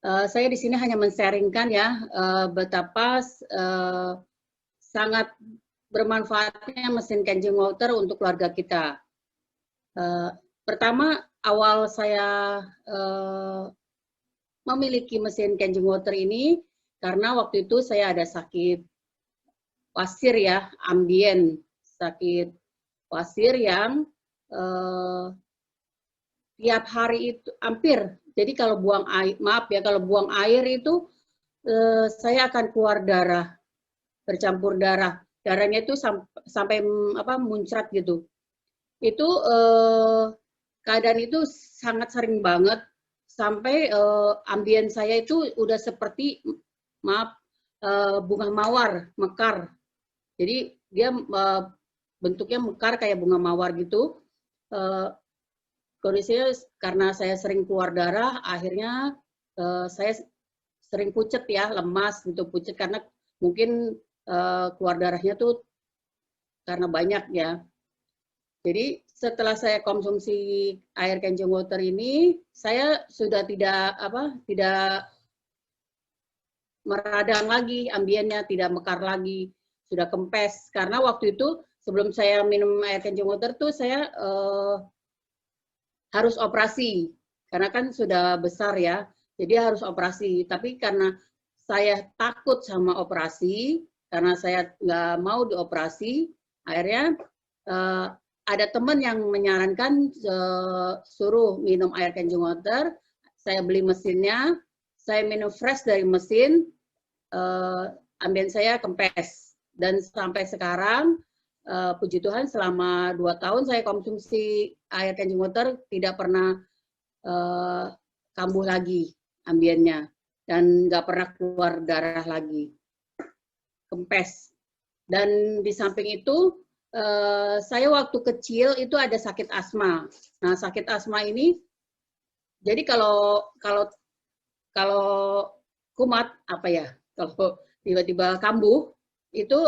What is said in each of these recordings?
Saya di sini hanya men-sharing-kan ya, betapa sangat bermanfaatnya mesin Changing Water untuk keluarga kita. Pertama, awal saya memiliki mesin Changing Water ini, karena waktu itu saya ada sakit wasir ya, ambien, sakit wasir yang tiap hari itu hampir. Jadi kalau buang air, maaf ya, kalau buang air itu saya akan keluar darah, bercampur darah. Darahnya itu sampai muncrat gitu. Itu keadaan itu sangat sering banget sampai ambien saya itu udah seperti bunga mawar mekar. Jadi dia bentuknya mekar kayak bunga mawar gitu. Kondisinya karena saya sering keluar darah, akhirnya saya sering pucet ya, lemas gitu, pucet karena mungkin keluar darahnya tuh karena banyak ya. Jadi setelah saya konsumsi air Changing Water ini, saya sudah tidak meradang lagi ambiennya, tidak mekar lagi, sudah kempes. Karena waktu itu sebelum saya minum air Changing Water tuh saya harus operasi, karena kan sudah besar ya, jadi harus operasi. Tapi karena saya takut sama operasi, karena saya nggak mau dioperasi, akhirnya ada teman yang menyarankan suruh minum air Changing Water. Saya beli mesinnya, saya minum fresh dari mesin, ambien saya kempes. Dan sampai sekarang, puji Tuhan selama 2 tahun saya konsumsi air Changing Water tidak pernah kambuh lagi ambiennya dan nggak pernah keluar darah lagi, kempes. Dan di samping itu saya waktu kecil itu ada sakit asma. Nah sakit asma ini jadi kalau kumat kalau tiba-tiba kambuh itu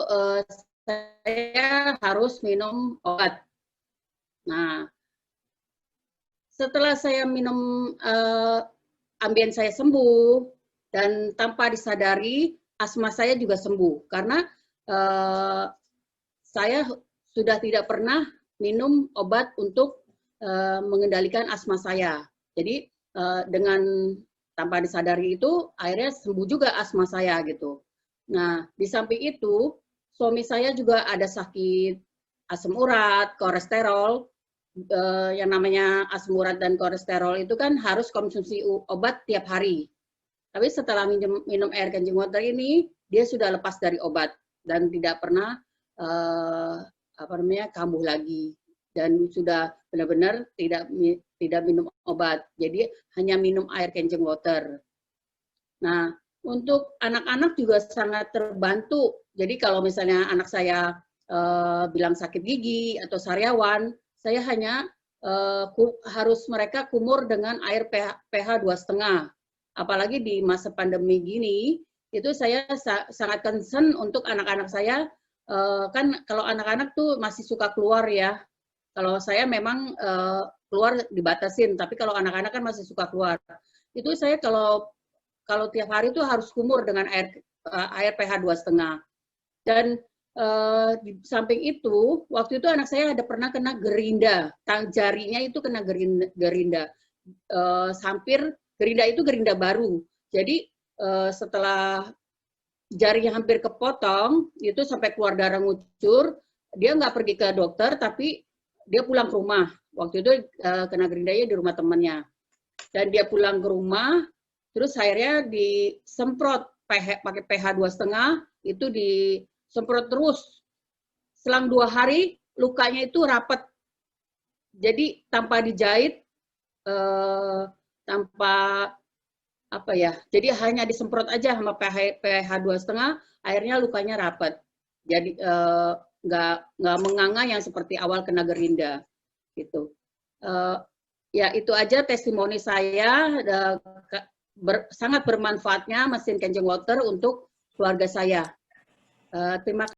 saya harus minum obat. Nah, setelah saya minum ambien saya sembuh dan tanpa disadari asma saya juga sembuh karena saya sudah tidak pernah minum obat untuk mengendalikan asma saya. Jadi dengan tanpa disadari itu akhirnya sembuh juga asma saya gitu. Nah, di samping itu suami saya juga ada sakit asam urat, kolesterol. Yang namanya asam urat dan kolesterol itu kan harus konsumsi obat tiap hari. Tapi setelah minum air Changing Water ini, dia sudah lepas dari obat dan tidak pernah kambuh lagi dan sudah benar-benar tidak minum obat. Jadi hanya minum air Changing Water. Nah, untuk anak-anak juga sangat terbantu. Jadi kalau misalnya anak saya bilang sakit gigi atau sariawan, saya hanya harus mereka kumur dengan air pH 2,5. Apalagi di masa pandemi gini, itu saya sangat concern untuk anak-anak saya. Kan kalau anak-anak tuh masih suka keluar ya. Kalau saya memang keluar dibatasin, tapi kalau anak-anak kan masih suka keluar. Itu saya kalau tiap hari itu harus kumur dengan air pH 2,5. Dan di samping itu, waktu itu anak saya ada pernah kena gerinda, jarinya itu kena gerinda. Hampir gerinda itu gerinda baru. Jadi setelah jarinya hampir kepotong, itu sampai keluar darah ngucur, dia nggak pergi ke dokter, tapi dia pulang ke rumah. Waktu itu kena gerindanya di rumah temannya. Dan dia pulang ke rumah, terus akhirnya disemprot pakai pH 2,5, itu disemprot terus. Selang 2 hari, lukanya itu rapat. Jadi tanpa dijahit, tanpa jadi hanya disemprot aja sama pH 2,5, akhirnya lukanya rapat. Jadi nggak menganga yang seperti awal kena gerinda gitu. Ya itu aja testimoni saya, sangat bermanfaatnya mesin Changing Water untuk keluarga saya. Terima kasih.